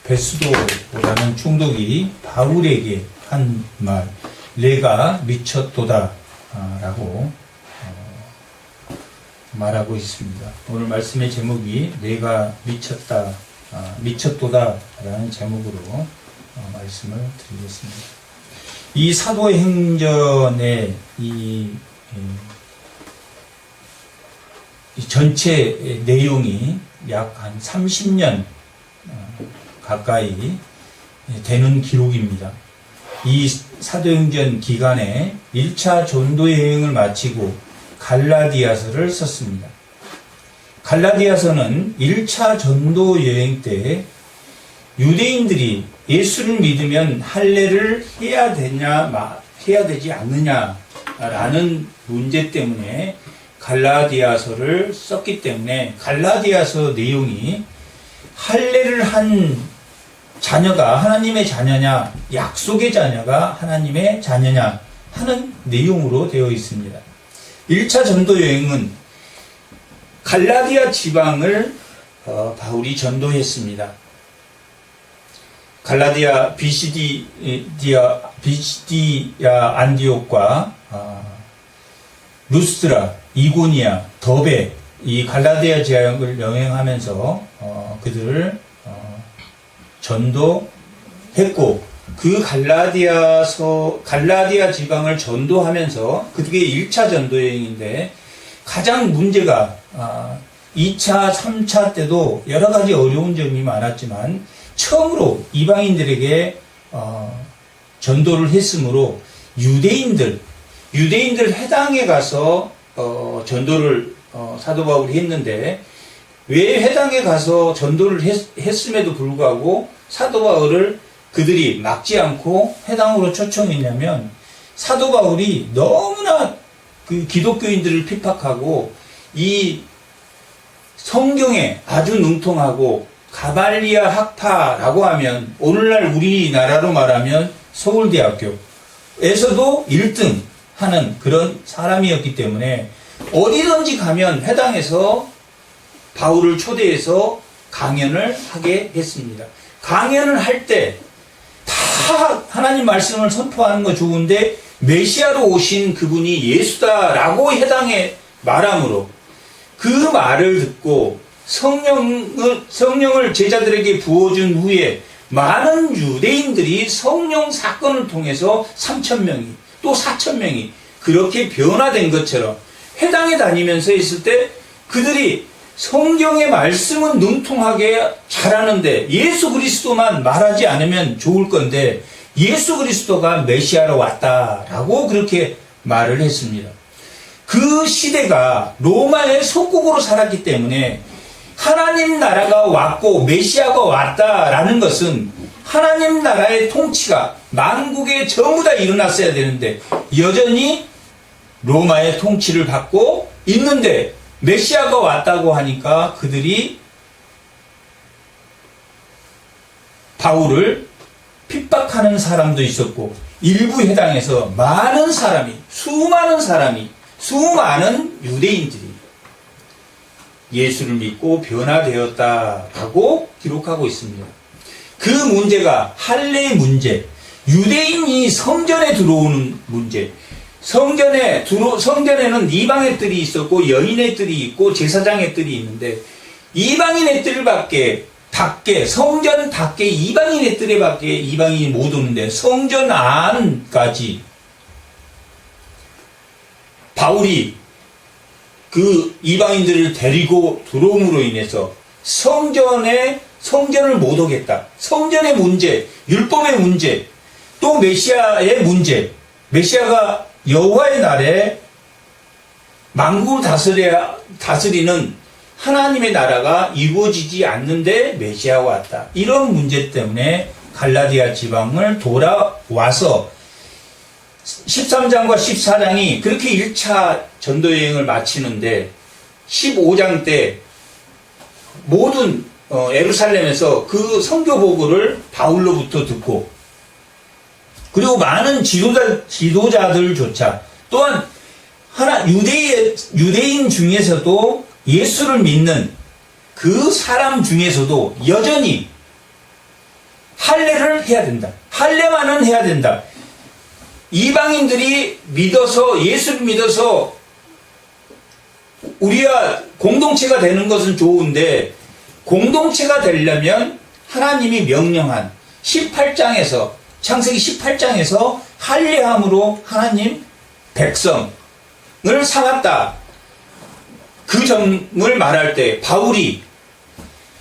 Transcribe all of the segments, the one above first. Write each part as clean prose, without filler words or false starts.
베스도라는 총독이 바울에게 한 말, 내가 미쳤도다 라고 말하고 있습니다. 오늘 말씀의 제목이 내가 미쳤도다 라는 제목으로 말씀을 드리겠습니다. 이 사도행전의 이 전체 내용이 약 한 30년 가까이 되는 기록입니다. 이 사도행전 기간에 1차 전도 여행을 마치고 갈라디아서를 썼습니다. 갈라디아서는 1차 전도 여행 때 유대인들이 예수를 믿으면 할례를 해야 되지 않느냐라는 문제 때문에 갈라디아서를 썼기 때문에 갈라디아서 내용이 할례를 한 자녀가 하나님의 자녀냐, 약속의 자녀가 하나님의 자녀냐 하는 내용으로 되어 있습니다. 1차 전도 여행은 갈라디아 지방을 바울이 전도했습니다. 갈라디아, 비시디아 안디옥과 루스드라, 이고니아, 더베 이 갈라디아 지역을 여행하면서 그들을 전도했고 그 갈라디아 지방을 전도하면서 그게 1차 전도 여행인데 가장 문제가 2차, 3차 때도 여러 가지 어려운 점이 많았지만 처음으로 이방인들에게 전도를 했으므로 유대인들 회당에 가서 전도를 사도 바울이 했는데 왜 회당에 가서 전도를 했음에도 불구하고 사도 바울을 그들이 막지 않고 회당으로 초청했냐면 사도 바울이 너무나 그 기독교인들을 핍박하고 이 성경에 아주 능통하고 가발리아 학파라고 하면 오늘날 우리나라로 말하면 서울대학교에서도 1등 하는 그런 사람이었기 때문에 어디든지 가면 회당에서 바울을 초대해서 강연을 하게 했습니다. 강연을 할 때 다 하나님 말씀을 선포하는 거 좋은데 메시아로 오신 그분이 예수다라고 회당에 말함으로 그 말을 듣고 성령을 제자들에게 부어준 후에 많은 유대인들이 성령 사건을 통해서 3,000명이 또 4,000명이 그렇게 변화된 것처럼 회당에 다니면서 있을 때 그들이 성경의 말씀은 능통하게 잘하는데 예수 그리스도만 말하지 않으면 좋을 건데 예수 그리스도가 메시아로 왔다라고 그렇게 말을 했습니다. 그 시대가 로마의 속국으로 살았기 때문에 하나님 나라가 왔고 메시아가 왔다라는 것은 하나님 나라의 통치가 만국에 전부 다 일어났어야 되는데 여전히 로마의 통치를 받고 있는데 메시아가 왔다고 하니까 그들이 바울을 핍박하는 사람도 있었고 일부 회당에서 수많은 유대인들이 예수를 믿고 변화되었다라고 기록하고 있습니다. 그 문제가 할례의 문제, 유대인이 성전에 들어오는 문제. 성전에는 이방의 뜰이 있었고 여인의 뜰이 있고 제사장의 뜰이 있는데 이방인의 뜰 밖에 성전 밖에 이방인의 뜰에 밖에 이방인이 못 오는데 성전 안까지 바울이 그 이방인들을 데리고 들어옴으로 인해서 성전을 못 오겠다. 성전의 문제, 율법의 문제, 또 메시아의 문제. 메시아가 여호와의 날에 만국을 다스리는 하나님의 나라가 이루어지지 않는데 메시아가 왔다. 이런 문제 때문에 갈라디아 지방을 돌아와서 13장과 14장이 그렇게 1차 전도여행을 마치는데 15장 때 모든 예루살렘에서 그 선교 보고를 바울로부터 듣고 그리고 많은 지도자들조차 또한 유대인 중에서도 예수를 믿는 그 사람 중에서도 여전히 할례를 해야 된다. 할례만은 해야 된다. 이방인들이 믿어서, 예수를 믿어서 우리가 공동체가 되는 것은 좋은데, 공동체가 되려면 하나님이 명령한 18장에서, 창세기 18장에서 할례함으로 하나님 백성을 삼았다. 그 점을 말할 때 바울이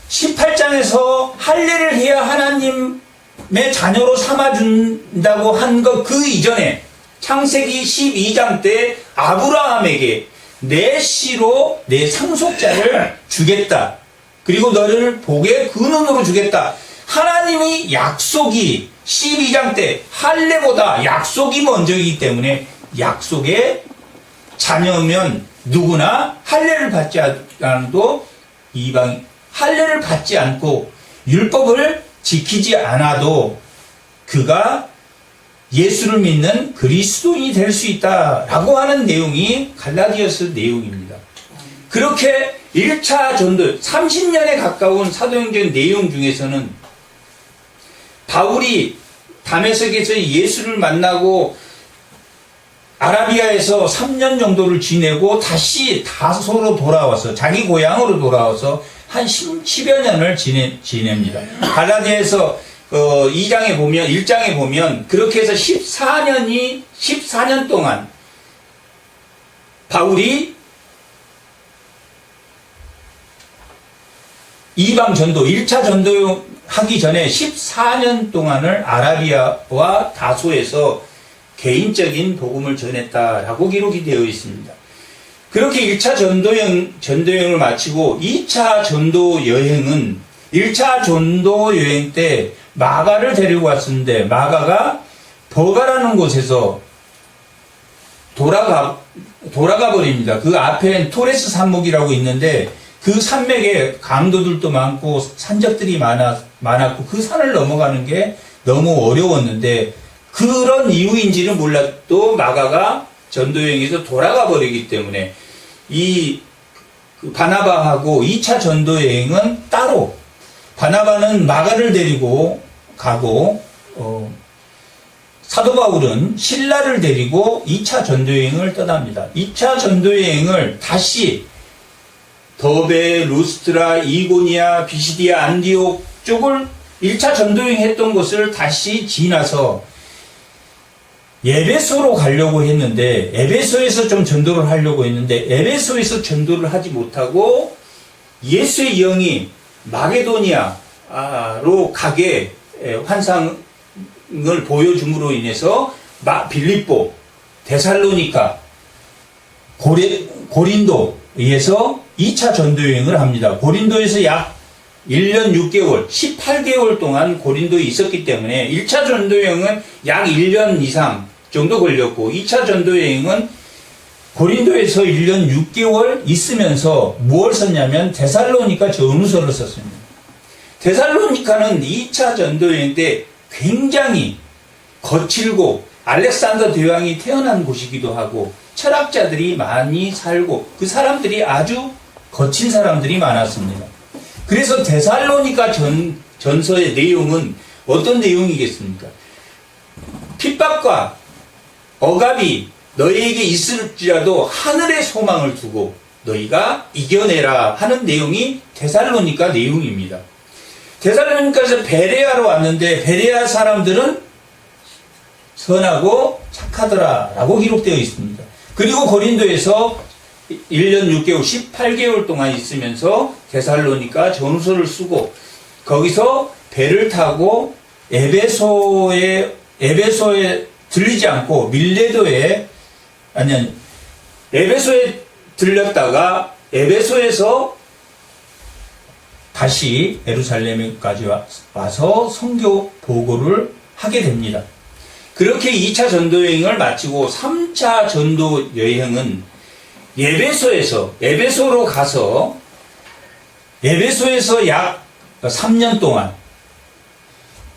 18장에서 할례를 해야 하나님의 자녀로 삼아준다고 한 것 그 이전에 창세기 12장 때 아브라함에게 내 씨로 내 상속자를 주겠다. 그리고 너를 복의 근원으로 주겠다. 하나님이 약속이 12장 때 할례보다 약속이 먼저이기 때문에 약속의 자녀면 누구나 할례를 받지 않아도 이방 할례를 받지 않고 율법을 지키지 않아도 그가 예수를 믿는 그리스도인이 될 수 있다라고 하는 내용이 갈라디아서 내용입니다. 그렇게 1차 전도 30년에 가까운 사도행전 내용 중에서는 바울이 다메섹에서 예수를 만나고 아라비아에서 3년 정도를 지내고 다시 다소로 돌아와서 자기 고향으로 돌아와서 한 10여 년을 지냅니다. 갈라디아에서 2장에 보면 1장에 보면 그렇게 해서 14년 동안 바울이 이방 전도 1차 전도 하기 전에 14년 동안을 아라비아와 다소에서 개인적인 복음을 전했다라고 기록이 되어 있습니다. 그렇게 1차 전도여행을 마치고 2차 전도 여행은 1차 전도 여행 때 마가를 데리고 왔었는데 마가가 버가라는 곳에서 돌아가 버립니다. 그 앞엔 토레스 산맥이라고 있는데 그 산맥에 강도들도 많고 산적들이 많았고 그 산을 넘어가는 게 너무 어려웠는데 그런 이유인지는 몰라도 마가가 전도여행에서 돌아가 버리기 때문에 이 바나바하고 2차 전도여행은 따로 바나바는 마가를 데리고 가고 사도 바울은 실라를 데리고 2차 전도여행을 떠납니다. 2차 전도여행을 다시 더베, 루스트라, 이고니아, 비시디아, 안디옥 쪽을 1차 전도여행 했던 곳을 다시 지나서 에베소로 가려고 했는데 에베소에서 좀 전도를 하려고 했는데 에베소에서 전도를 하지 못하고 예수의 영이 마게도니아로 가게 환상을 보여줌으로 인해서 빌립보, 데살로니가, 고린도에서 2차 전도여행을 합니다. 고린도에서 약 1년 6개월, 18개월 동안 고린도에 있었기 때문에 1차 전도여행은 약 1년 이상 정도 걸렸고 2차 전도여행은 고린도에서 1년 6개월 있으면서 무엇을 썼냐면 데살로니가 전후서를 썼습니다. 데살로니카는 2차 전도여행 때 굉장히 거칠고 알렉산더 대왕이 태어난 곳이기도 하고 철학자들이 많이 살고 그 사람들이 아주 거친 사람들이 많았습니다. 그래서 데살로니가 전서의 내용은 어떤 내용이겠습니까? 핍박과 억압이 너희에게 있을지라도 하늘의 소망을 두고 너희가 이겨내라 하는 내용이 데살로니가 내용입니다. 데살로니가에서 베레아로 왔는데 베레아 사람들은 선하고 착하더라 라고 기록되어 있습니다. 그리고 고린도에서 1년 6개월 18개월 동안 있으면서 데살로니가 전후서를 쓰고 거기서 배를 타고 에베소에 들리지 않고 밀레도에 에베소에 들렸다가 에베소에서 다시 예루살렘까지 와서 선교 보고를 하게 됩니다. 그렇게 2차 전도여행을 마치고 3차 전도여행은 에베소로 가서 에베소에서 약 3년 동안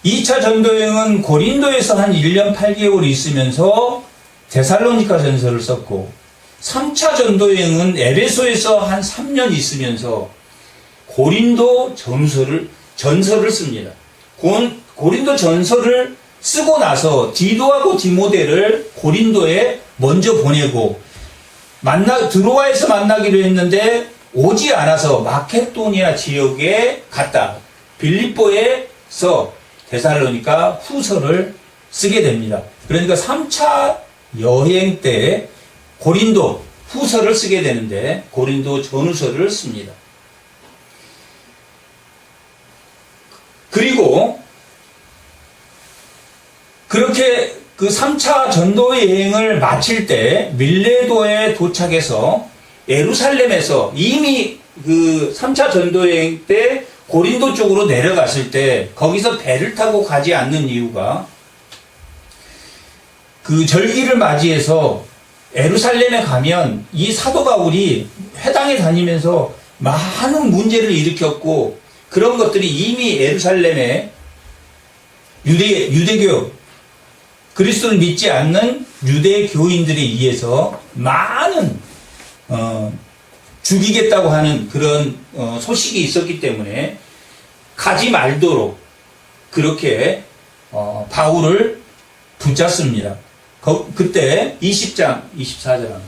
2차 전도여행은 고린도에서 한 1년 8개월 있으면서 데살로니가 전서를 썼고 3차 전도여행은 에베소에서 한 3년 있으면서 고린도 전서를 씁니다. 고린도 전서를 쓰고 나서 디도하고 디모데를 고린도에 먼저 보내고 드로아에서 만나기로 했는데 오지 않아서 마케도니아 지역에 갔다. 빌립보에서 데살로니가 후서를 쓰게 됩니다. 그러니까 3차 여행 때 고린도 후서를 쓰게 되는데 고린도 전후서를 씁니다. 그리고 그렇게 그 3차 전도 여행을 마칠 때 밀레도에 도착해서 예루살렘에서 이미 그 3차 전도 여행 때 고린도 쪽으로 내려갔을 때 거기서 배를 타고 가지 않는 이유가 그 절기를 맞이해서 예루살렘에 가면 이 사도 바울이 회당에 다니면서 많은 문제를 일으켰고 그런 것들이 이미 예루살렘에 유대교 그리스도를 믿지 않는 유대 교인들에 의해서 많은 죽이겠다고 하는 그런 소식이 있었기 때문에 가지 말도록 그렇게 바울을 붙잡습니다. 그때 20장 24절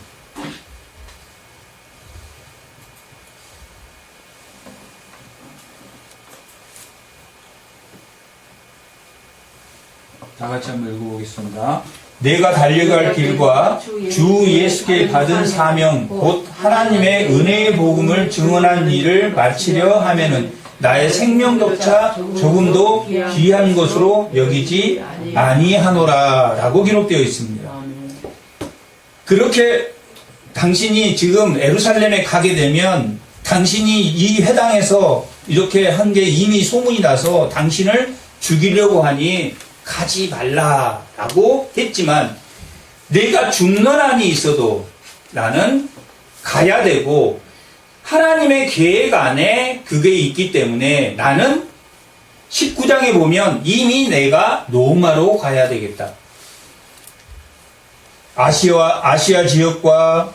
다 같이 한번 읽어보겠습니다. 내가 달려갈 길과 주 예수께 받은 사명 곧 하나님의 은혜의 복음을 증언한 일을 마치려 하면은 나의 생명조차 조금도 귀한 것으로 여기지 아니하노라 라고 기록되어 있습니다. 그렇게 당신이 지금 예루살렘에 가게 되면 당신이 이 회당에서 이렇게 한 게 이미 소문이 나서 당신을 죽이려고 하니 가지 말라라고 했지만 내가 죽는 한이 있어도 나는 가야 되고 하나님의 계획 안에 그게 있기 때문에 나는 19장에 보면 이미 내가 로마로 가야 되겠다. 아시아 지역과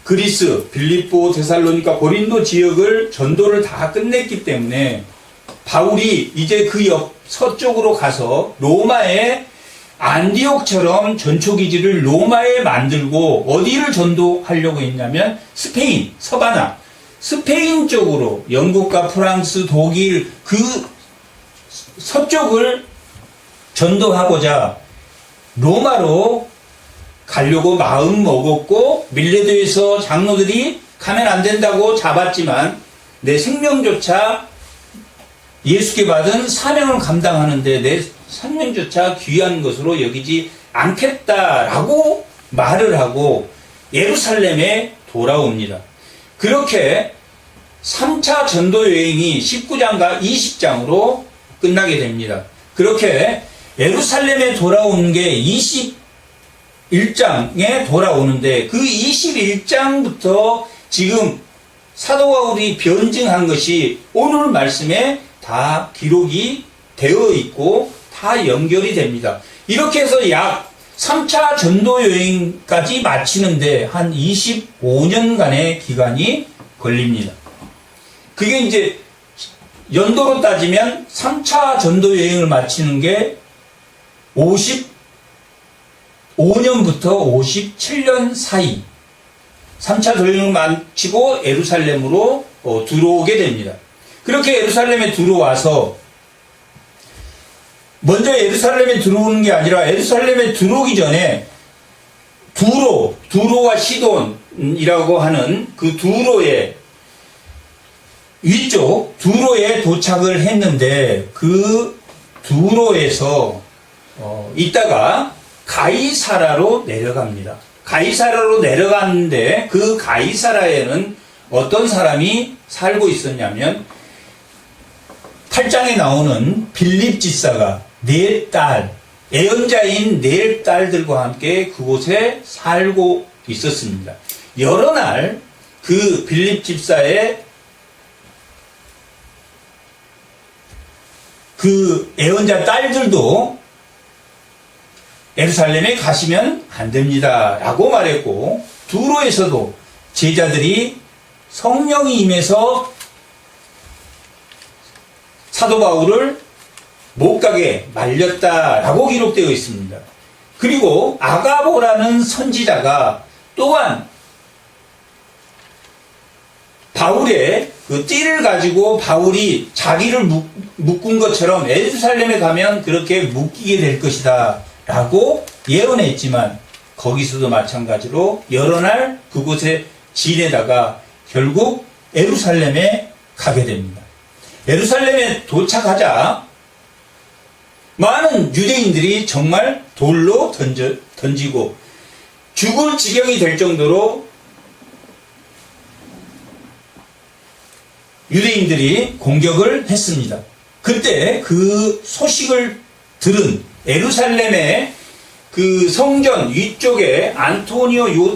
그리스, 빌립보, 데살로니가, 고린도 지역을 전도를 다 끝냈기 때문에 바울이 이제 그 서쪽으로 가서 로마의 안디옥처럼 전초기지를 로마에 만들고 어디를 전도하려고 했냐면 스페인, 서바나, 스페인 쪽으로 영국과 프랑스, 독일 그 서쪽을 전도하고자 로마로 가려고 마음 먹었고 밀레도에서 장로들이 가면 안 된다고 잡았지만 내 생명조차 예수께 받은 사명을 감당하는데 내 생명조차 귀한 것으로 여기지 않겠다라고 말을 하고 예루살렘에 돌아옵니다. 그렇게 3차 전도 여행이 19장과 20장으로 끝나게 됩니다. 그렇게 예루살렘에 돌아온 게 21장에 돌아오는데 그 21장부터 지금 사도 바울이 변증한 것이 오늘 말씀에 다 기록이 되어 있고 다 연결이 됩니다. 이렇게 해서 약 3차 전도 여행까지 마치는데 한 25년간의 기간이 걸립니다. 그게 이제 연도로 따지면 3차 전도 여행을 마치는 게 55년부터 57년 사이 3차 여행을 마치고 예루살렘으로 들어오게 됩니다. 그렇게 예루살렘에 들어와서 먼저 예루살렘에 들어오는 게 아니라 예루살렘에 들어오기 전에 두로와 시돈이라고 하는 그 두로의 위쪽 두로에 도착을 했는데 그 두로에서 있다가 가이사라로 내려갑니다. 가이사라로 내려갔는데 그 가이사라에는 어떤 사람이 살고 있었냐면 8장에 나오는 빌립 집사가 4딸, 애언자인 4딸들과 함께 그곳에 살고 있었습니다. 여러 날 그 빌립 집사의 그 애언자 딸들도 예루살렘에 가시면 안 됩니다 라고 말했고 두로에서도 제자들이 성령이 임해서 사도 바울을 못 가게 말렸다라고 기록되어 있습니다. 그리고 아가보라는 선지자가 또한 바울의 그 띠를 가지고 바울이 자기를 묶은 것처럼 예루살렘에 가면 그렇게 묶이게 될 것이다 라고 예언했지만 거기서도 마찬가지로 여러 날 그곳에 지내다가 결국 예루살렘에 가게 됩니다. 예루살렘에 도착하자 많은 유대인들이 정말 돌로 던지고 죽을 지경이 될 정도로 유대인들이 공격을 했습니다. 그때 그 소식을 들은 예루살렘의 그 성전 위쪽에 안토니오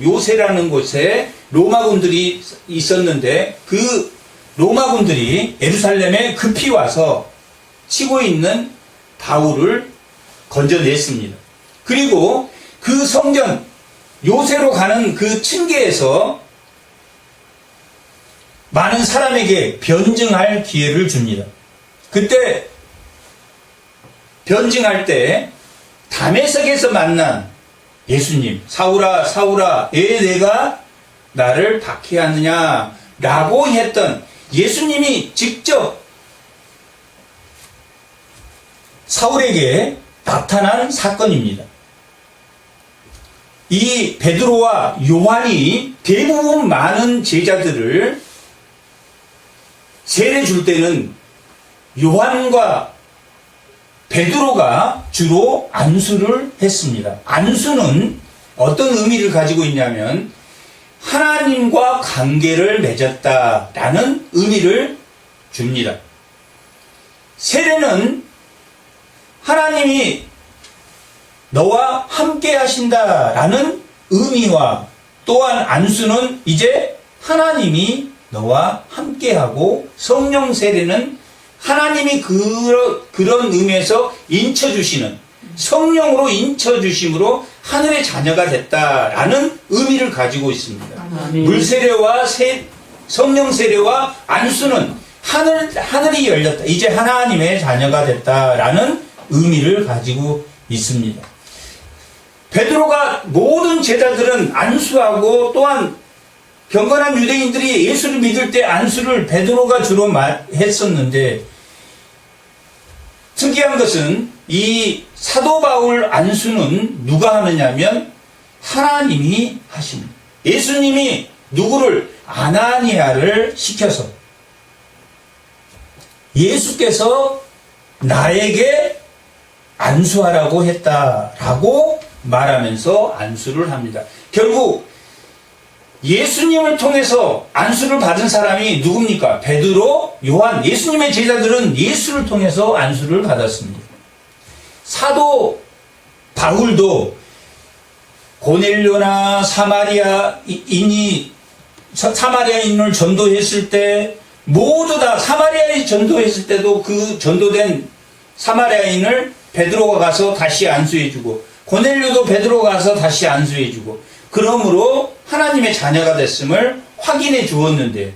요새라는 곳에 로마군들이 있었는데 그 로마군들이 예루살렘에 급히 와서 치고 있는 바울을 건져냈습니다. 그리고 그 성전 요새로 가는 그 층계에서 많은 사람에게 변증할 기회를 줍니다. 그때 변증할 때 다메섹에서 만난 예수님, 사울아 사울아 왜 내가 나를 박해하느냐 라고 했던 예수님이 직접 사울에게 나타난 사건입니다. 이 베드로와 요한이 대부분 많은 제자들을 세례 줄 때는 요한과 베드로가 주로 안수를 했습니다. 안수는 어떤 의미를 가지고 있냐면 하나님과 관계를 맺었다라는 의미를 줍니다. 세례는 하나님이 너와 함께 하신다라는 의미와 또한 안수는 이제 하나님이 너와 함께하고 성령 세례는 하나님이 그런 의미에서 인쳐주시는 성령으로 인쳐주심으로 하늘의 자녀가 됐다라는 의미를 가지고 있습니다. 물세례와 성령 세례와 안수는 하늘이 열렸다. 이제 하나님의 자녀가 됐다라는 의미를 가지고 있습니다. 베드로가 모든 제자들은 안수하고 또한 경건한 유대인들이 예수를 믿을 때 안수를 베드로가 주로 했었는데 특이한 것은 이 사도 바울 안수는 누가 하느냐면 하나님이 하십니다. 예수님이 누구를 아나니아를 시켜서 예수께서 나에게 안수하라고 했다라고 말하면서 안수를 합니다. 결국 예수님을 통해서 안수를 받은 사람이 누굽니까? 베드로, 요한, 예수님의 제자들은 예수를 통해서 안수를 받았습니다. 사도 바울도 고넬료나 사마리아인을 전도했을 때 모두 다 사마리아에 전도했을 때도 그 전도된 사마리아인을 베드로가 가서 다시 안수해주고 고넬료도 베드로가 가서 다시 안수해주고 그러므로 하나님의 자녀가 됐음을 확인해 주었는데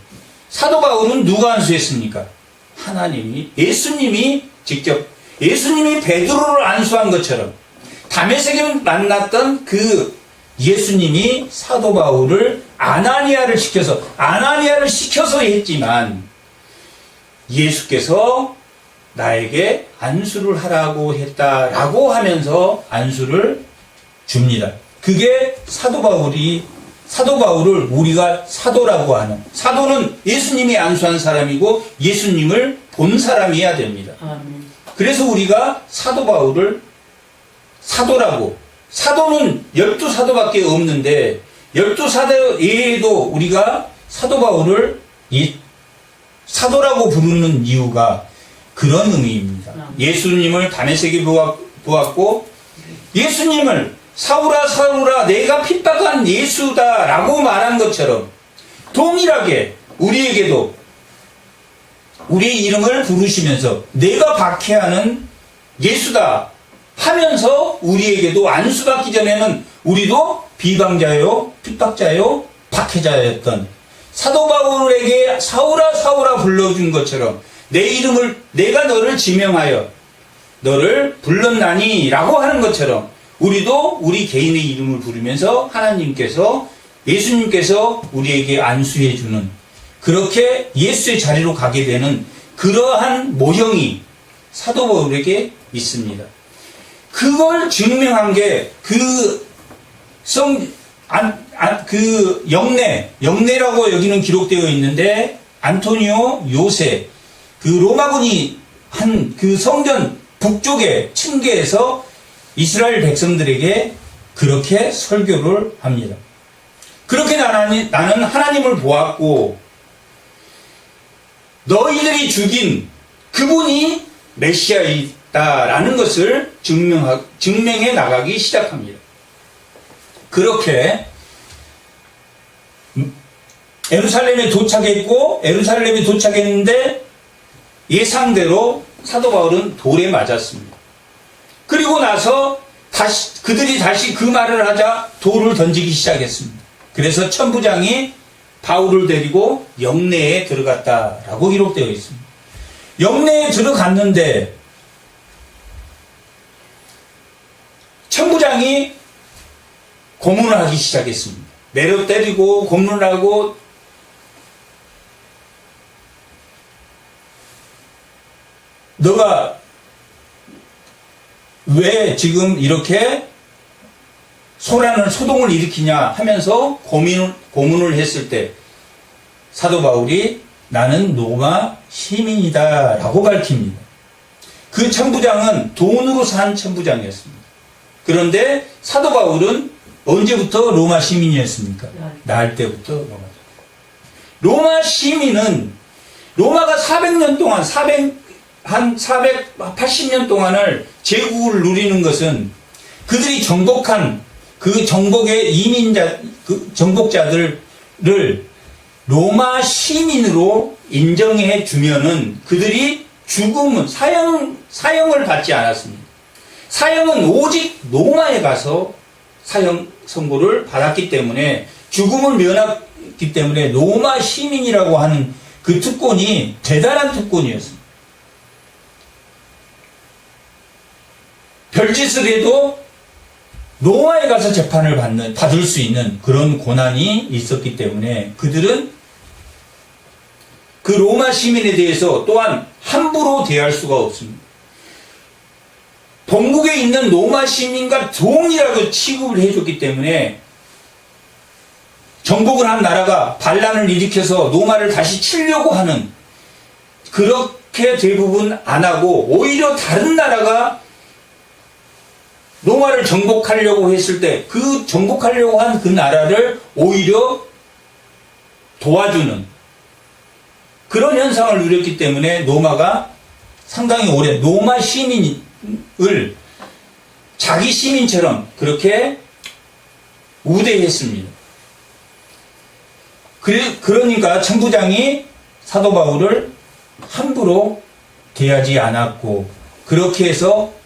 사도 바울은 누가 안수했습니까? 하나님이 예수님이 직접 예수님이 베드로를 안수한 것처럼 다메섹에 만났던 그 예수님이 사도 바울을 아나니아를 시켜서 했지만 예수께서 나에게 안수를 하라고 했다라고 하면서 안수를 줍니다. 그게 사도 바울을 우리가 사도라고 하는 사도는 예수님이 안수한 사람이고 예수님을 본 사람이어야 됩니다. 그래서 우리가 사도 바울을 사도라고 사도는 12사도밖에 없는데 12사도 외에도 우리가 사도 바울을 사도라고 부르는 이유가 그런 의미입니다. 예수님을 다메섹에 보았고 예수님을 사울아 사울아 내가 핍박한 예수다라고 말한 것처럼 동일하게 우리에게도 우리의 이름을 부르시면서 내가 박해하는 예수다 하면서 우리에게도 안수받기 전에는 우리도 비방자요 핍박자요 박해자였던 사도 바울에게 사울아 사울아 불러준 것처럼 내 이름을 내가 너를 지명하여 너를 불렀나니 라고 하는 것처럼 우리도 우리 개인의 이름을 부르면서 하나님께서 예수님께서 우리에게 안수해 주는 그렇게 예수의 자리로 가게 되는 그러한 모형이 사도 바울에게 있습니다. 그걸 증명한 게 영내라고 여기는 기록되어 있는데 안토니오 요세 그 로마군이 한 그 성전 북쪽의 층계에서 이스라엘 백성들에게 그렇게 설교를 합니다. 그렇게 나는 하나님을 보았고 너희들이 죽인 그분이 메시아이다라는 것을 증명해 나가기 시작합니다. 그렇게 예루살렘에 도착했는데 예상대로 사도 바울은 돌에 맞았습니다. 그리고 나서 그들이 다시 그 말을 하자 돌을 던지기 시작했습니다. 그래서 천부장이 바울을 데리고 영내에 들어갔다라고 기록되어 있습니다. 영내에 들어갔는데 천부장이 고문을 하기 시작했습니다. 매로 때리고 고문을 하고 너가 왜 지금 이렇게 소동을 일으키냐 하면서 고문을 했을 때 사도 바울이 나는 로마 시민이다 라고 밝힙니다. 그 천부장은 돈으로 산 천부장이었습니다. 그런데 사도 바울은 언제부터 로마 시민이었습니까? 낳을 때부터 로마 시민은 로마가 400년 동안 한 480년 동안을 제국을 누리는 것은 그들이 정복한 그 정복의 정복자들을 로마 시민으로 인정해 주면은 그들이 죽음은 사형을 받지 않았습니다. 사형은 오직 로마에 가서 사형 선고를 받았기 때문에 죽음을 면했기 때문에 로마 시민이라고 하는 그 특권이 대단한 특권이었습니다. 별짓을 해도 로마에 가서 재판을 받을 수 있는 그런 고난이 있었기 때문에 그들은 그 로마 시민에 대해서 또한 함부로 대할 수가 없습니다. 본국에 있는 로마 시민과 동일하게 취급을 해줬기 때문에 정복을 한 나라가 반란을 일으켜서 로마를 다시 치려고 하는 그렇게 대부분 안 하고 오히려 다른 나라가 로마를 정복하려고 했을 때 그 정복하려고 한 그 나라를 오히려 도와주는 그런 현상을 누렸기 때문에 로마가 상당히 오래 로마 시민을 자기 시민처럼 그렇게 우대했습니다. 그러니까 천부장이 사도 바울을 함부로 대하지 않았고 그렇게 해서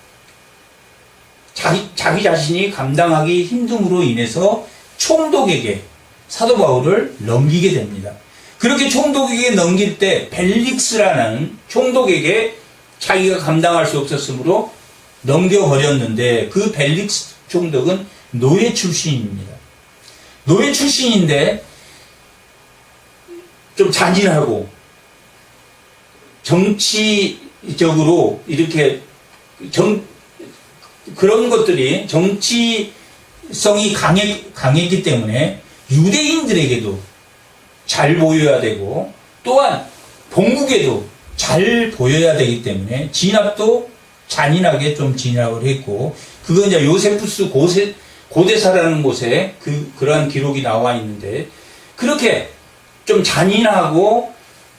자기 자신이 감당하기 힘듦으로 인해서 총독에게 사도 바울을 넘기게 됩니다. 그렇게 총독에게 넘길 때 벨릭스라는 총독에게 자기가 감당할 수 없었으므로 넘겨버렸는데 그 벨릭스 총독은 노예 출신입니다. 노예 출신인데 좀 잔인하고 정치적으로 이렇게 그런 것들이 정치성이 강했기 때문에 유대인들에게도 잘 보여야 되고 또한 본국에도 잘 보여야 되기 때문에 진압도 잔인하게 좀 진압을 했고 그건 이제 요세푸스 고대사라는 곳에 그러한 기록이 나와 있는데 그렇게 좀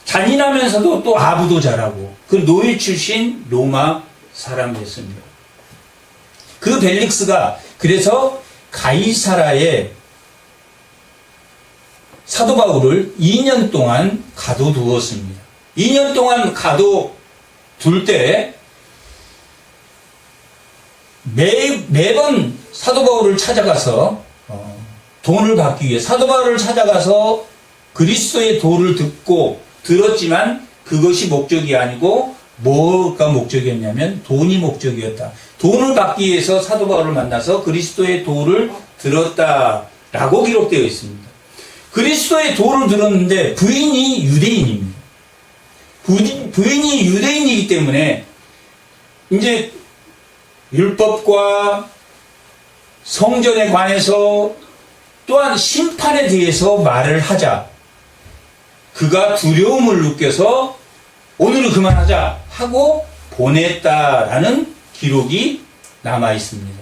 잔인하면서도 또 아부도 잘하고 그 노예 출신 로마 사람이었습니다. 그 벨릭스가 그래서 가이사라에 사도 바울을 2년 동안 가둬두었습니다. 2년 동안 가둬둘 때 매번 사도 바울을 찾아가서 돈을 받기 위해 사도 바울을 찾아가서 그리스도의 도를 들었지만 그것이 목적이 아니고 뭐가 목적이었냐면 돈이 목적이었다. 돈을 받기 위해서 사도 바울을 만나서 그리스도의 도를 들었다라고 기록되어 있습니다. 그리스도의 도를 들었는데 부인이 유대인입니다. 부인이 유대인이기 때문에 이제 율법과 성전에 관해서 또한 심판에 대해서 말을 하자. 그가 두려움을 느껴서 오늘은 그만하자 하고 보냈다라는 기록이 남아 있습니다.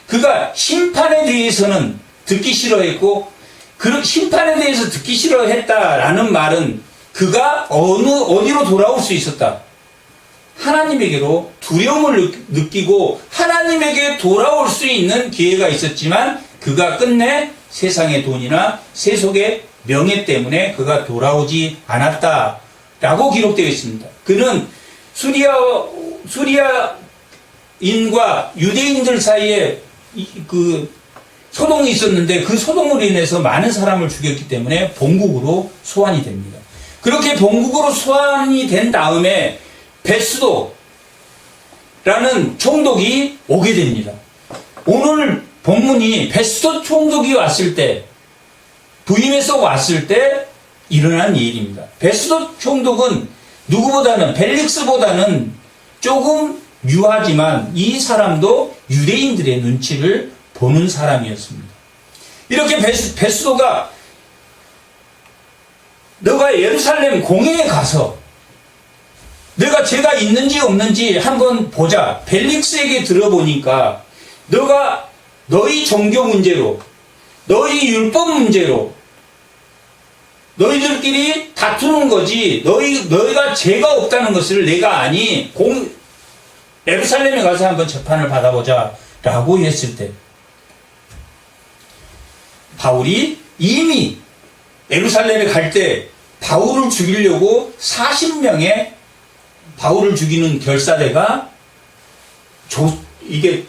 그가 심판에 대해서는 듣기 싫어했고 그 심판에 대해서 듣기 싫어했다라는 말은 그가 어디로 돌아올 수 있었다. 하나님에게로 두려움을 느끼고 하나님에게 돌아올 수 있는 기회가 있었지만 그가 끝내 세상의 돈이나 세속의 명예 때문에 그가 돌아오지 않았다라고 기록되어 있습니다. 그는 수리아인과 유대인들 사이에 그 소동이 있었는데 그 소동으로 인해서 많은 사람을 죽였기 때문에 본국으로 소환이 됩니다. 그렇게 본국으로 소환이 된 다음에 베스도라는 총독이 오게 됩니다. 오늘 본문이 베스도 총독이 왔을 때, 부임해서 왔을 때 일어난 일입니다. 베스도 총독은 누구보다는 벨릭스보다는 조금 유하지만 이 사람도 유대인들의 눈치를 보는 사람이었습니다. 이렇게 베스도가 너가 예루살렘 공회에 가서 내가 죄가 있는지 없는지 한번 보자. 벨릭스에게 들어보니까 너가 너희 종교 문제로 너희 율법 문제로 너희들끼리 다투는 거지 너희가 죄가 없다는 것을 내가 아니 예루살렘에 가서 한번 재판을 받아보자 라고 했을 때 바울이 이미 예루살렘에 갈 때 바울을 죽이려고 40명의 바울을 죽이는 결사대가 이게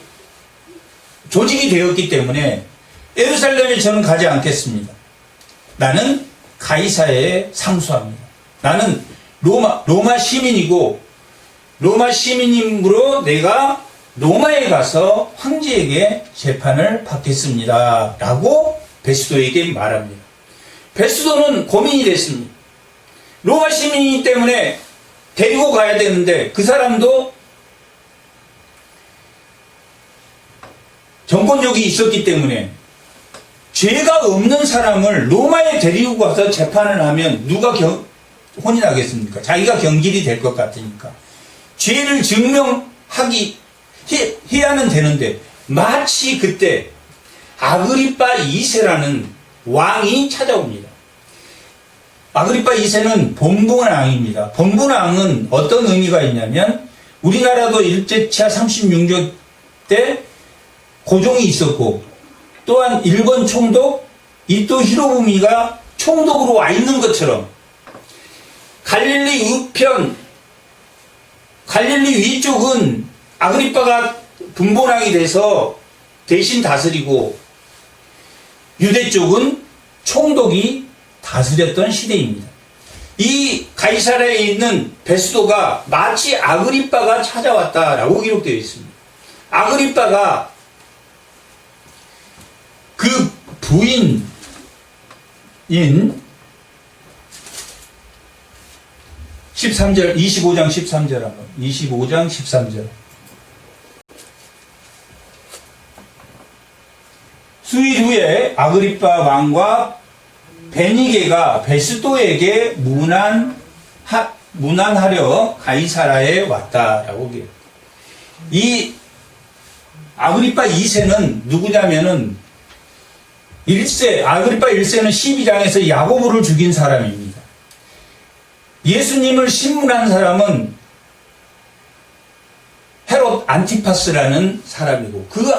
조직이 되었기 때문에 예루살렘에 저는 가지 않겠습니다. 나는 가이사에 상수합니다. 나는 로마 시민이고 로마 시민이므로 내가 로마에 가서 황제에게 재판을 받겠습니다. 라고 베스도에게 말합니다. 베스도는 고민이 됐습니다. 로마 시민이기 때문에 데리고 가야 되는데 그 사람도 정권력이 있었기 때문에 죄가 없는 사람을 로마에 데리고 가서 재판을 하면 누가 혼이 나겠습니까? 자기가 경질이 될 것 같으니까. 죄를 해야는 되는데 마치 그때 아그리빠 2세라는 왕이 찾아옵니다. 아그리빠 2세는 본분왕입니다. 본분왕은 어떤 의미가 있냐면 우리나라도 일제차 36조 때 고종이 있었고 또한 일본 총독 이토 히로부미가 총독으로 와 있는 것처럼 갈릴리 위쪽은 아그리빠가 분본왕이 돼서 대신 다스리고 유대 쪽은 총독이 다스렸던 시대입니다. 이 가이사랴에 있는 베스도가 마치 아그리빠가 찾아왔다라고 기록되어 있습니다. 아그리빠가 그 부인인 13절, 25장 13절 한번. 25장 13절. 수일 후에 아그리빠 왕과 베니게가 베스도에게 문안하려 가이사라에 왔다라고 해요. 이 아그리빠 2세는 누구냐면은 아그리빠 1세는 12장에서 야고보를 죽인 사람입니다. 예수님을 신문한 사람은 헤롯 안티파스라는 사람이고 그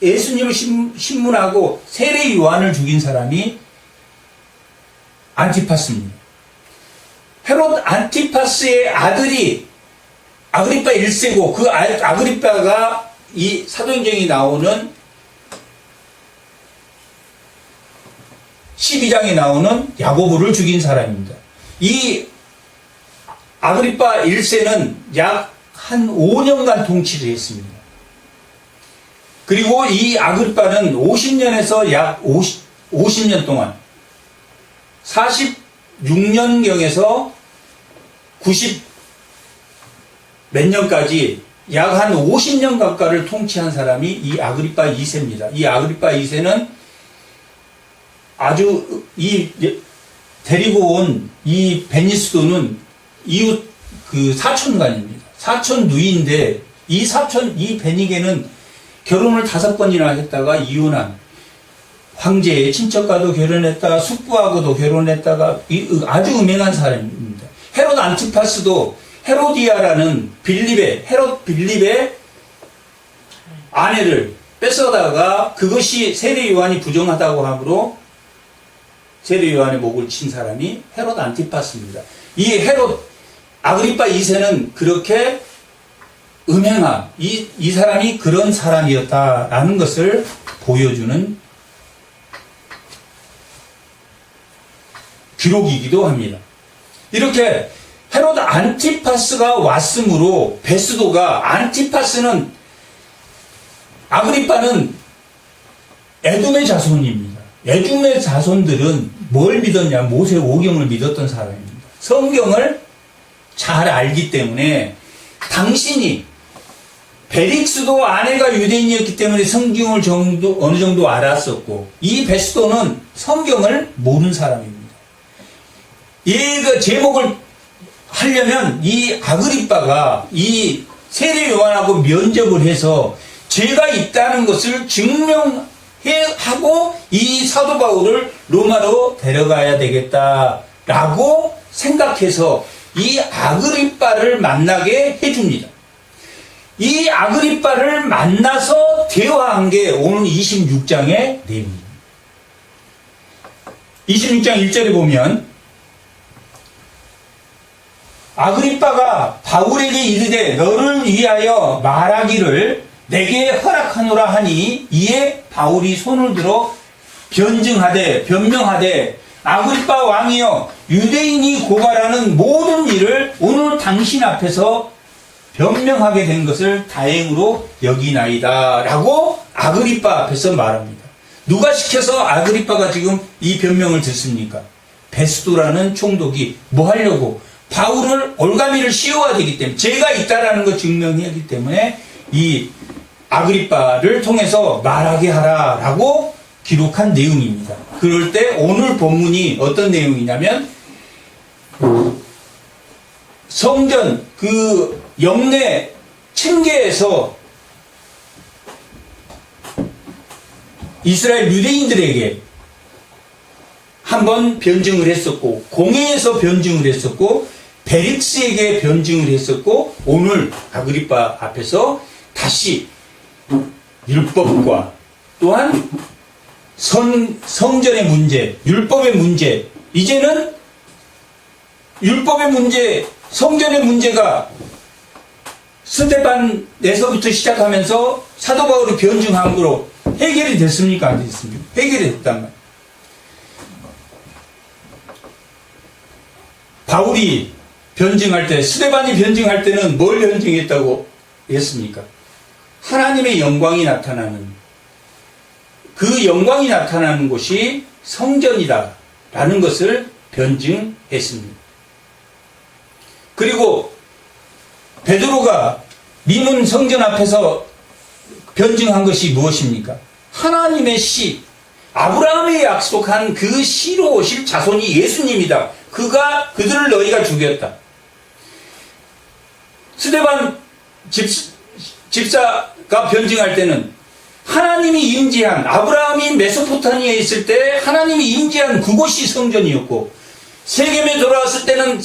예수님을 신문하고 세례 요한을 죽인 사람이 안티파스입니다. 헤롯 안티파스의 아들이 아그리빠 1세고 그 아그리빠가 이 사도행전이 나오는 12장에 나오는 야고보를 죽인 사람입니다. 이 아그리파 1세는 약 한 5년간 통치를 했습니다. 그리고 이 아그리파는 50년에서 약 50년 동안 46년경에서 90 몇 년까지 약 한 50년 가까이를 통치한 사람이 이 아그리파 2세입니다. 이 아그리파 2세는 아주 데리고 온 이 베니스도는 이웃 사촌간입니다. 사촌 누이인데 이 베니게는 결혼을 5번이나 했다가 이혼한 황제의 친척과도 결혼했다가 숙부하고도 결혼했다가 아주 음행한 사람입니다. 헤롯 안티파스도 헤로디아라는 헤롯 빌립의 아내를 뺏어다가 그것이 세례 요한이 부정하다고 하므로 세례 요한의 목을 친 사람이 헤롯 안티파스입니다. 이 헤롯 아그리파 2세는 그렇게 음행한 이 사람이 그런 사람이었다라는 것을 보여주는 기록이기도 합니다. 이렇게 헤롯 안티파스가 왔으므로 안티파스는 아그리파는 에돔의 자손입니다. 에돔의 자손들은 뭘 믿었냐? 모세 오경을 믿었던 사람입니다. 성경을 잘 알기 때문에 당신이 벨릭스도 아내가 유대인이었기 때문에 성경을 어느 정도 알았었고 이 베스도는 성경을 모르는 사람입니다. 이 제목을 하려면 이 아그리빠가 이 세례 요한하고 면접을 해서 죄가 있다는 것을 증명하고 이 사도 바울을 로마로 데려가야 되겠다라고 생각해서 이 아그리빠를 만나게 해줍니다. 이 아그리빠를 만나서 대화한 게 오늘 26장의 내용입니다. 26장 1절에 보면 아그리빠가 바울에게 이르되 너를 위하여 말하기를 내게 허락하노라 하니 이에 바울이 손을 들어 변명하되 아그리빠 왕이여 유대인이 고발하는 모든 일을 오늘 당신 앞에서 변명하게 된 것을 다행으로 여기나이다 라고 아그리빠 앞에서 말합니다. 누가 시켜서 아그리빠가 지금 이 변명을 듣습니까? 베스도라는 총독이 뭐 하려고? 바울을 올가미를 씌워야 되기 때문에 죄가 있다라는 걸 증명해야 하기 때문에 이 아그리빠를 통해서 말하게 하라라고 기록한 내용입니다. 그럴 때 오늘 본문이 어떤 내용이냐면 성전 영내 층계에서 이스라엘 유대인들에게 한번 변증을 했었고 공회에서 변증을 했었고 베릭스에게 변증을 했었고 오늘 아그리빠 앞에서 다시 율법과 또한 성전의 문제, 율법의 문제, 이제는 율법의 문제, 성전의 문제가 스데반에서부터 시작하면서 사도 바울이 변증함으로 해결이 됐습니까? 안 됐습니까? 해결이 됐단 말이에요. 바울이 변증할 때, 스데반이 변증할 때는 뭘 변증했다고 했습니까? 하나님의 영광이 나타나는 그 영광이 나타나는 곳이 성전이다 라는 것을 변증했습니다. 그리고 베드로가 미문 성전 앞에서 변증한 것이 무엇입니까? 하나님의 씨, 아브라함이 약속한 그 씨로 오실 자손이 예수님이다. 그들을 너희가 죽였다. 스데반 집사가 변증할 때는 하나님이 임재한, 아브라함이 메소포타미아에 있을 때 하나님이 임재한 그곳이 성전이었고, 세겜에 돌아왔을 때는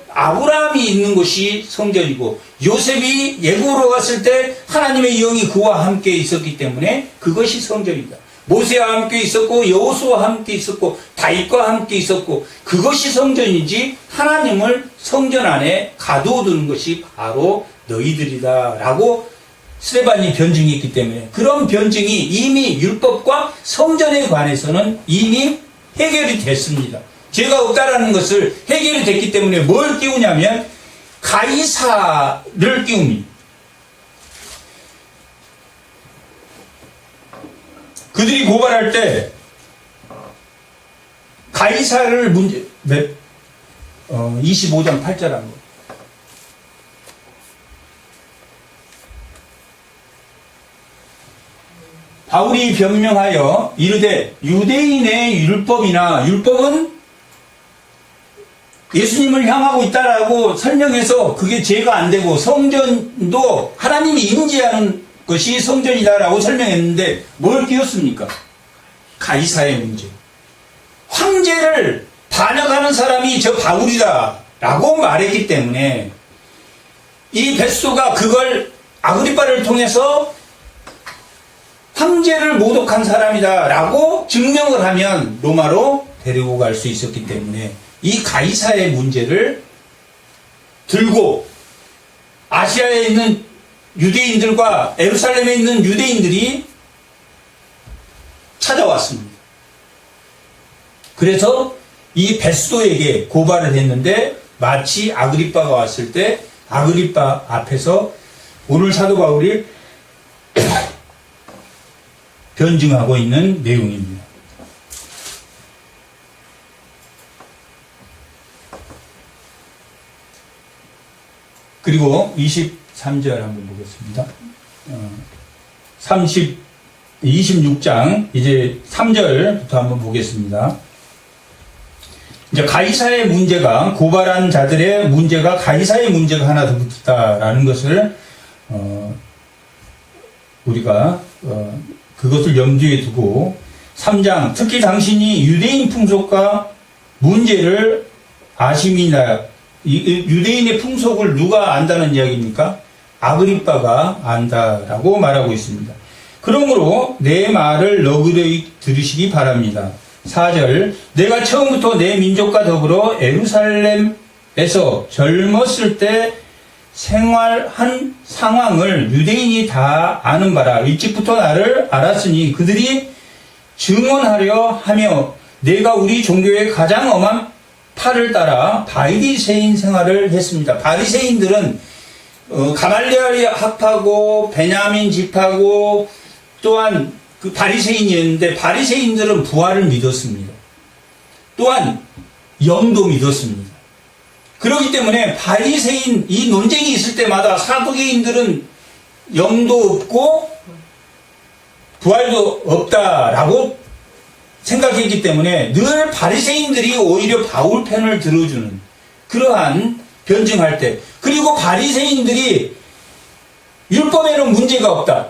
아브라함이 있는 곳이 성전이고, 요셉이 예굽으로 갔을 때 하나님의 영이 그와 함께 있었기 때문에 그것이 성전이다. 모세와 함께 있었고, 여호수아와 함께 있었고, 다윗과 함께 있었고, 그것이 성전이지 하나님을 성전 안에 가두어두는 것이 바로 너희들이다 라고 스데반이 변증했기 때문에 그런 변증이 이미 율법과 성전에 관해서는 이미 해결이 됐습니다. 죄가 없다라는 것을 해결이 됐기 때문에 뭘 띄우냐면 가이사를 띄웁니다. 그들이 고발할 때 가이사를 25장 8절 한 거. 바울이 변명하여 이르되 유대인의 율법은 예수님을 향하고 있다라고 설명해서 그게 죄가 안 되고 성전도 하나님이 임재하는 것이 성전이다라고 설명했는데 뭘 끼웠습니까? 가이사의 문제. 황제를 반역하는 사람이 저 바울이다라고 말했기 때문에 이 베스도가 그걸 아그리빠를 통해서 황제를 모독한 사람이다라고 증명을 하면 로마로 데리고 갈 수 있었기 때문에 이 가이사의 문제를 들고 아시아에 있는 유대인들과 예루살렘에 있는 유대인들이 찾아왔습니다. 그래서 이 베스도에게 고발을 했는데 마치 아그리빠가 왔을 때 아그리빠 앞에서 오늘 사도 바울이 변증하고 있는 내용입니다. 그리고 23절 한번 보겠습니다. 26장 이제 3절부터 한번 보겠습니다. 이제 가이사의 문제가 고발한 자들의 문제가 가이사의 문제가 하나 더 붙었다라는 것을 우리가 그것을 염두에 두고 3장 특히 당신이 유대인 풍속과 문제를 아심이나 유대인의 풍속을 누가 안다는 이야기입니까? 아그리빠가 안다라고 말하고 있습니다. 그러므로 내 말을 너그러이 들으시기 바랍니다. 4절 내가 처음부터 내 민족과 더불어 예루살렘에서 젊었을 때 생활한 상황을 유대인이 다 아는 바라. 일찍부터 나를 알았으니 그들이 증언하려 하며 내가 우리 종교의 가장 엄한 팔을 따라 바리새인 생활을 했습니다. 바리새인들은 가말리엘 학파고 베냐민 집하고 또한 그 바리새인이었는데 바리새인들은 부활을 믿었습니다. 또한 영도 믿었습니다. 그렇기 때문에 바리새인 이 논쟁이 있을 때마다 사두개인들은 영도 없고 부활도 없다라고 생각했기 때문에 늘 바리새인들이 오히려 바울 편을 들어주는 그러한 변증할 때 그리고 바리새인들이 율법에는 문제가 없다.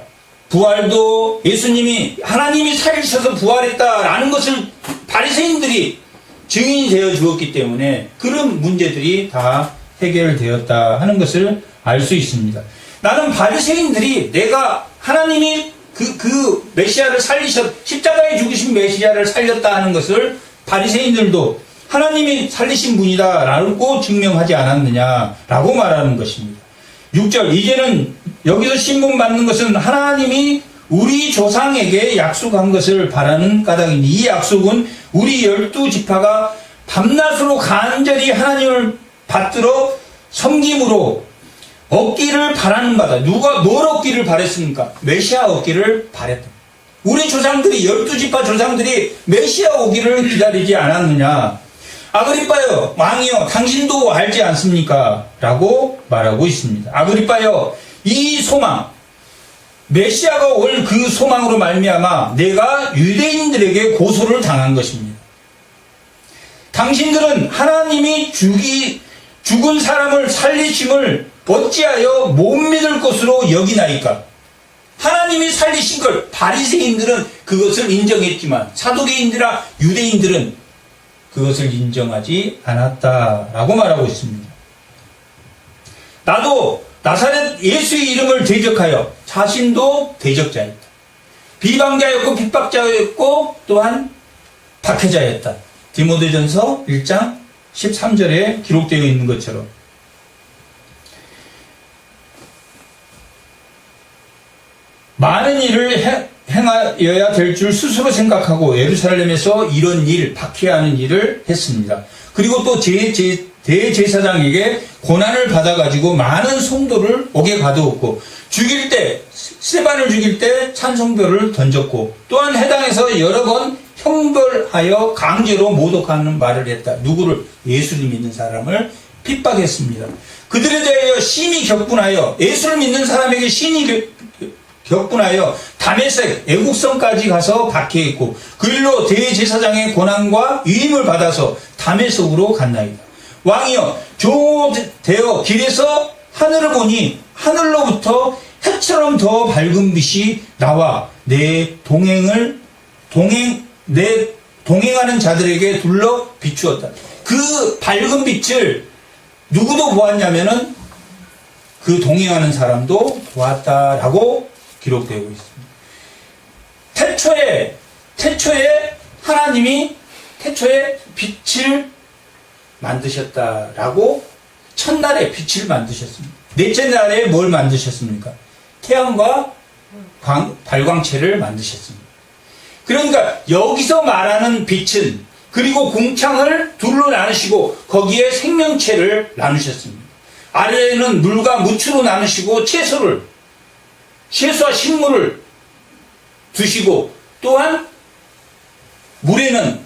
부활도 예수님이 하나님이 살리셔서 부활했다라는 것을 바리새인들이 증인이 되어 주었기 때문에 그런 문제들이 다 해결되었다 하는 것을 알 수 있습니다. 나는 바리새인들이 내가 하나님이 그 메시아를 십자가에 죽으신 메시아를 살렸다 하는 것을 바리새인들도 하나님이 살리신 분이다라고 증명하지 않았느냐라고 말하는 것입니다. 6절 이제는 여기서 신분 받는 것은 하나님이 우리 조상에게 약속한 것을 바라는 까닭이니 이 약속은 우리 12지파가 밤낮으로 간절히 하나님을 받들어 섬김으로 얻기를 바라는 바다. 누가 뭘 얻기를 바랬습니까? 메시아 얻기를 바랬다. 우리 조상들이 12지파 조상들이 메시아 오기를 기다리지 않았느냐. 아그리빠여 왕이여 당신도 알지 않습니까? 라고 말하고 있습니다. 아그리빠여 이 소망 메시아가 올 그 소망으로 말미암아 내가 유대인들에게 고소를 당한 것입니다. 당신들은 하나님이 죽은 사람을 살리심을 어찌하여 못 믿을 것으로 여기나이까? 하나님이 살리신 걸 바리새인들은 그것을 인정했지만 사두개인들이나 유대인들은 그것을 인정하지 않았다라고 말하고 있습니다. 나도 나사렛 예수의 이름을 대적하여 자신도 대적자였다. 비방자였고 핍박자였고 또한 박해자였다. 디모데전서 1장 13절에 기록되어 있는 것처럼 많은 일을 행하여야 될 줄 스스로 생각하고 예루살렘에서 이런 일, 박해하는 일을 했습니다. 그리고 또 제 대제사장에게 고난을 받아가지고 많은 성도를 옥에 가두었고, 죽일 때, 스데반을 죽일 때 찬송별을 던졌고, 또한 해당에서 여러 번 형벌하여 강제로 모독하는 말을 했다. 누구를? 예수를 믿는 사람을 핍박했습니다. 그들에 대하여 심히 격분하여, 예수를 믿는 사람에게 심히 격분하여 다메섹 애국성까지 가서 박해했고, 그 일로 대제사장의 고난과 위임을 받아서 다메섹으로 갔나이다. 왕이여, 종되어 길에서 하늘을 보니 하늘로부터 해처럼 더 밝은 빛이 나와 내 동행하는 자들에게 둘러 비추었다. 그 밝은 빛을 누구도 보았냐면은 그 동행하는 사람도 보았다라고 기록되고 있습니다. 태초에 하나님이 태초에 빛을 만드셨다라고, 첫날에 빛을 만드셨습니다. 넷째 날에 뭘 만드셨습니까? 태양과 발광체를 만드셨습니다. 그러니까 여기서 말하는 빛은, 그리고 궁창을 둘로 나누시고 거기에 생명체를 나누셨습니다. 아래에는 물과 무추로 나누시고 채소와 식물을 두시고, 또한 물에는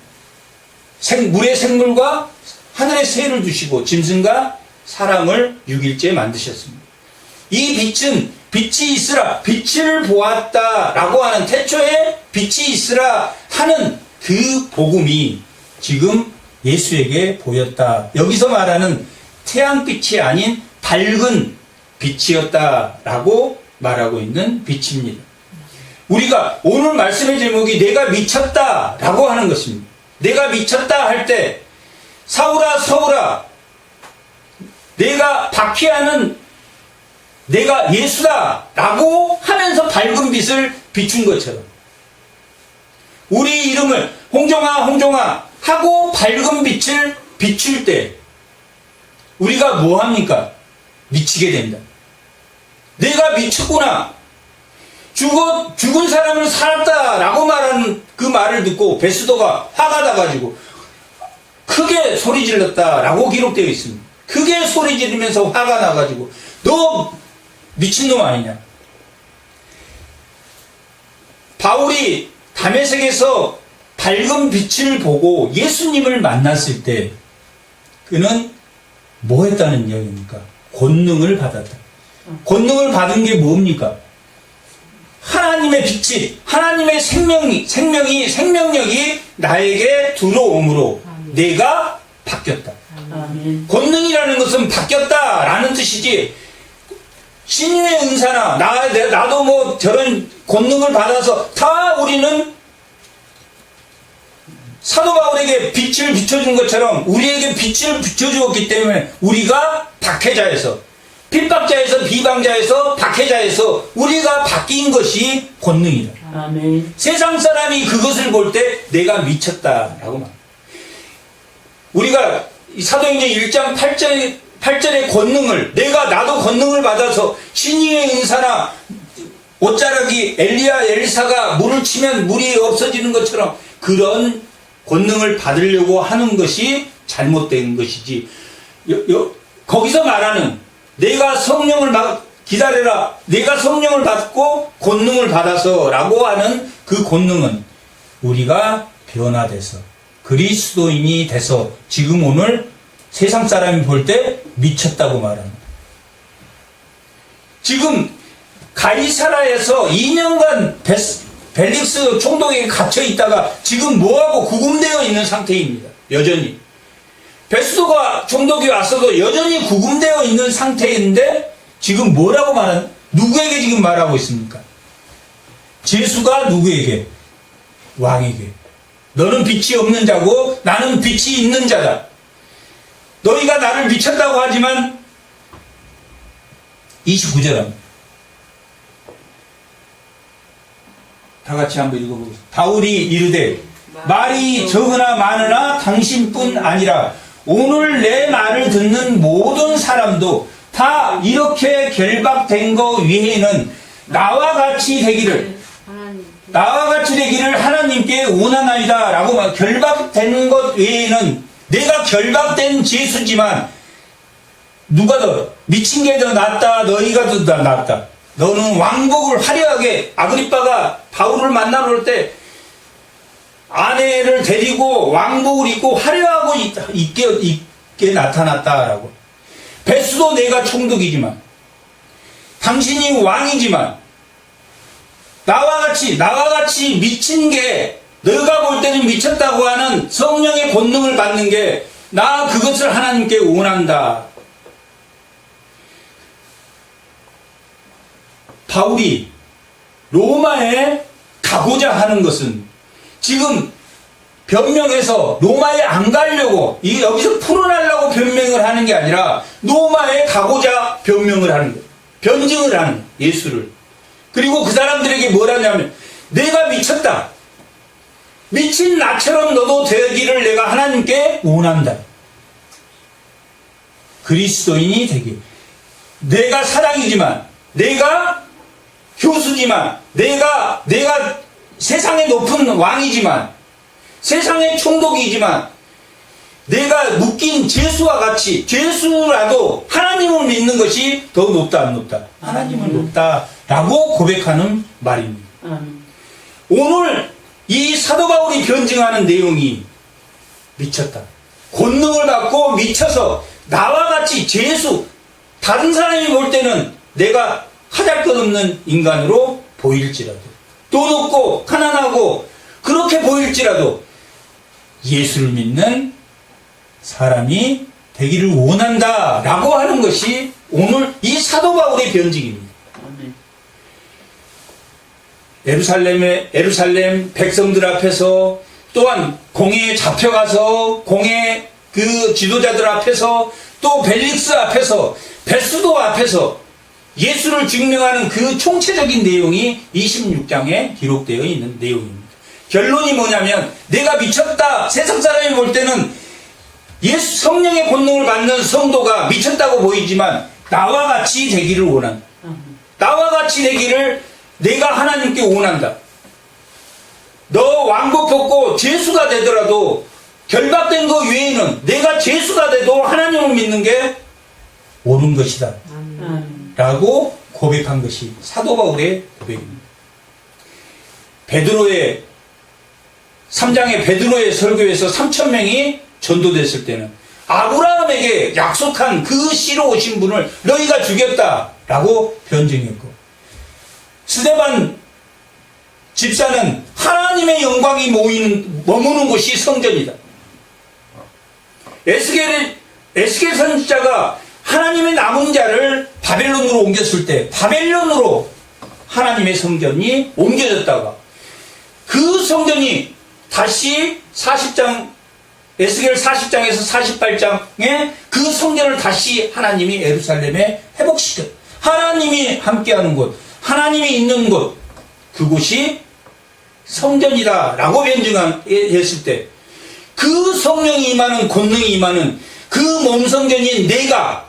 물의 생물과 하늘의 새를 두시고 짐승과 사람을 6일째 만드셨습니다. 이 빛은 빛이 있으라, 빛을 보았다라고 하는, 태초에 빛이 있으라 하는 그 복음이 지금 예수에게 보였다. 여기서 말하는 태양빛이 아닌 밝은 빛이었다라고 말하고 있는 빛입니다. 우리가 오늘 말씀의 제목이 내가 미쳤다라고 하는 것입니다. 내가 미쳤다 할 때, 사울아 서울아, 내가 박해하는 내가 예수다 라고 하면서 밝은 빛을 비춘 것처럼, 우리 이름을 홍종아 홍종아 하고 밝은 빛을 비출 때 우리가 뭐 합니까? 미치게 된다. 내가 미쳤구나. 죽은 사람을 살았다라고 말하는 그 말을 듣고 베스도가 화가 나가지고 크게 소리 질렀다라고 기록되어 있습니다. 크게 소리 지르면서 화가 나가지고 너 미친놈 아니냐. 바울이 다메섹에서 밝은 빛을 보고 예수님을 만났을 때 그는 뭐 했다는 이야기입니까? 권능을 받았다. 권능을 받은 게 뭡니까? 하나님의 빛이, 하나님의 생명력이 나에게 들어오므로 내가 바뀌었다. 아멘. 권능이라는 것은 바뀌었다라는 뜻이지, 신유의 은사나 나도 뭐 저런 권능을 받아서 다 우리는 사도 바울에게 빛을 비춰준 것처럼 우리에게 빛을 비춰주었기 때문에 우리가 박해자에서, 핍박자에서, 비방자에서, 박해자에서 우리가 바뀐 것이 권능이다. 아멘. 세상 사람이 그것을 볼 때 내가 미쳤다라고 말합니다. 우리가 사도행전 1장 8절의 권능을, 나도 권능을 받아서 신유의 은사나 옷자락이 엘리야 엘리사가 물을 치면 물이 없어지는 것처럼 그런 권능을 받으려고 하는 것이 잘못된 것이지, 거기서 말하는 내가 성령을 기다려라, 내가 성령을 받고 권능을 받아서 라고 하는 그 권능은 우리가 변화돼서 그리스도인이 돼서 지금 오늘 세상 사람이 볼 때 미쳤다고 말합니다. 지금 가이사라에서 2년간 벨릭스 총독에게 갇혀 있다가 지금 뭐하고 구금되어 있는 상태입니다. 여전히. 베스도가 총독이 왔어도 여전히 구금되어 있는 상태인데 지금 뭐라고 누구에게 지금 말하고 있습니까? 제수가 누구에게? 왕에게. 너는 빛이 없는 자고 나는 빛이 있는 자다. 너희가 나를 미쳤다고 하지만 29절은 다 같이 한번 읽어보겠습니다. 바울이 이르되 말이 적으나 많으나 당신뿐 아니라 오늘 내 말을 듣는 모든 사람도 다 이렇게 결박된 거 위에는 나와 같이 되기를 하나님께 원하나이다 라고 결박된 것 외에는 내가 결박된 죄수지만 누가 더 미친 게 더 낫다, 너희가 더 낫다. 너는 왕복을 화려하게, 아그리빠가 바울을 만나러 올 때 아내를 데리고 왕복을 입고 화려하고 있게 나타났다라고. 베스도 내가 총독이지만 당신이 왕이지만 나와 같이 미친 게, 너가 볼 때는 미쳤다고 하는 성령의 권능을 받는 게, 나 그것을 하나님께 원한다. 바울이 로마에 가고자 하는 것은 지금 변명해서 로마에 안 가려고, 여기서 풀어내려고 변명을 하는 게 아니라 로마에 가고자 변명을 하는 거예요. 변증을 하는 예수를. 그리고 그 사람들에게 뭘 하냐면, 내가 미쳤다. 미친 나처럼 너도 되기를 내가 하나님께 원한다. 그리스도인이 되기. 내가 사랑이지만, 내가 교수지만, 내가 세상의 높은 왕이지만, 세상의 총독이지만, 내가 묶인 죄수와 같이, 죄수라도 하나님을 믿는 것이 더 높다, 안 높다? 하나님은 높다라고 고백하는 말입니다. 오늘 이 사도 바울이 변증하는 내용이 미쳤다. 권능을 받고 미쳐서 나와 같이 죄수, 다른 사람이 볼 때는 내가 하잘것없는 인간으로 보일지라도, 돈 없고 가난하고 그렇게 보일지라도 예수를 믿는 사람이 되기를 원한다 라고 하는 것이 오늘 이 사도 바울의 변증입니다. 예루살렘 백성들 앞에서, 또한 공회에 잡혀가서 공회 그 지도자들 앞에서, 또 벨릭스 앞에서, 베스도 앞에서 예수를 증명하는 그 총체적인 내용이 26장에 기록되어 있는 내용입니다. 결론이 뭐냐면, 내가 미쳤다, 세상 사람이 볼 때는 예수 성령의 본능을 받는 성도가 미쳤다고 보이지만 나와 같이 되기를 원한다. 나와 같이 되기를 내가 하나님께 원한다. 너 왕복 벗고 죄수가 되더라도, 결박된 것 외에는 내가 죄수가 돼도 하나님을 믿는 게 옳은 것이다 라고 고백한 것이 사도 바울의 고백입니다. 3장의 베드로의 설교에서 3,000명이 전도됐을 때는 아브라함에게 약속한 그 씨로 오신 분을 너희가 죽였다 라고 변증했고, 스데반 집사는 하나님의 영광이 머무는 곳이 성전이다. 에스겔 선지자가 하나님의 남은 자를 바벨론으로 옮겼을 때 바벨론으로 하나님의 성전이 옮겨졌다가 그 성전이 다시 40장, 에스겔 40장에서 48장에 그 성전을 다시 하나님이 예루살렘에 회복시켰다. 하나님이 함께하는 곳, 하나님이 있는 곳, 그곳이 성전이다 라고 변증했을 때, 그 성령이 임하는, 권능이 임하는 그 몸성전인 내가,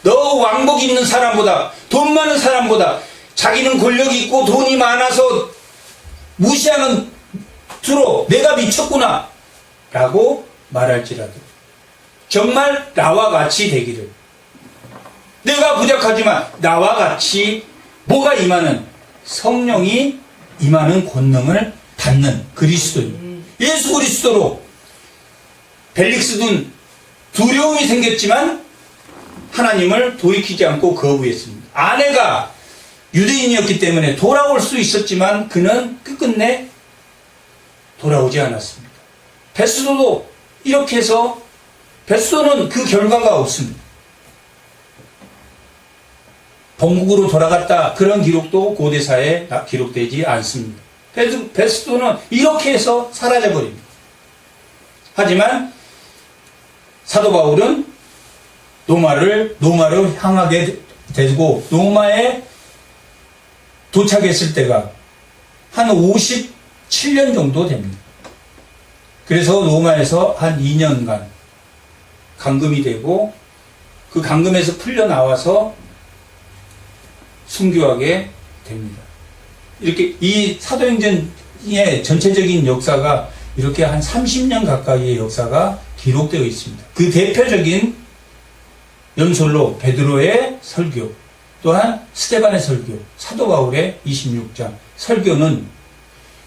너 왕복 입는 사람보다, 돈 많은 사람보다, 자기는 권력이 있고 돈이 많아서 무시하는 주로 내가 미쳤구나 라고 말할지라도 정말 나와 같이 되기를, 내가 부족하지만 나와 같이 뭐가 임하는, 성령이 임하는 권능을 받는 그리스도인, 예수 그리스도로 벨릭스는 두려움이 생겼지만 하나님을 돌이키지 않고 거부했습니다. 아내가 유대인이었기 때문에 돌아올 수 있었지만 그는 끝끝내 돌아오지 않았습니다. 베스도도 이렇게 해서, 베스도는 그 결과가 없습니다. 본국으로 돌아갔다, 그런 기록도 고대사에 기록되지 않습니다. 베스도는 이렇게 해서 사라져버립니다. 하지만 사도 바울은 로마로 향하게 되고, 로마에 도착했을 때가 한 57년 정도 됩니다. 그래서 로마에서 한 2년간 감금이 되고, 그 감금에서 풀려 나와서 순교하게 됩니다. 이렇게 이 사도행전의 전체적인 역사가 이렇게 한 30년 가까이의 역사가 기록되어 있습니다. 그 대표적인 연설로 베드로의 설교, 또한 스데반의 설교, 사도 바울의 26장 설교는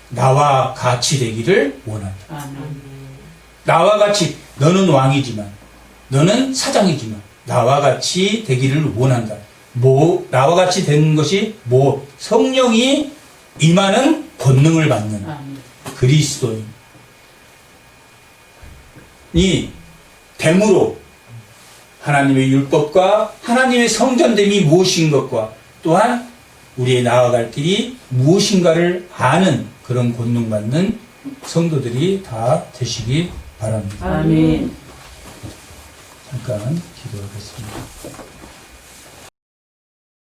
나와 같이 되기를 원한다. 아멘. 나와 같이, 너는 왕이지만, 너는 사장이지만, 나와 같이 되기를 원한다. 나와 같이 되는 것이 성령이 임하는 권능을 받는 아멘. 그리스도인이 됨으로 하나님의 율법과 하나님의 성전됨이 무엇인 것과 또한 우리의 나아갈 길이 무엇인가를 아는 그런 권능 받는 성도들이 다 되시기 바랍니다. 아멘. 잠깐 기도하겠습니다.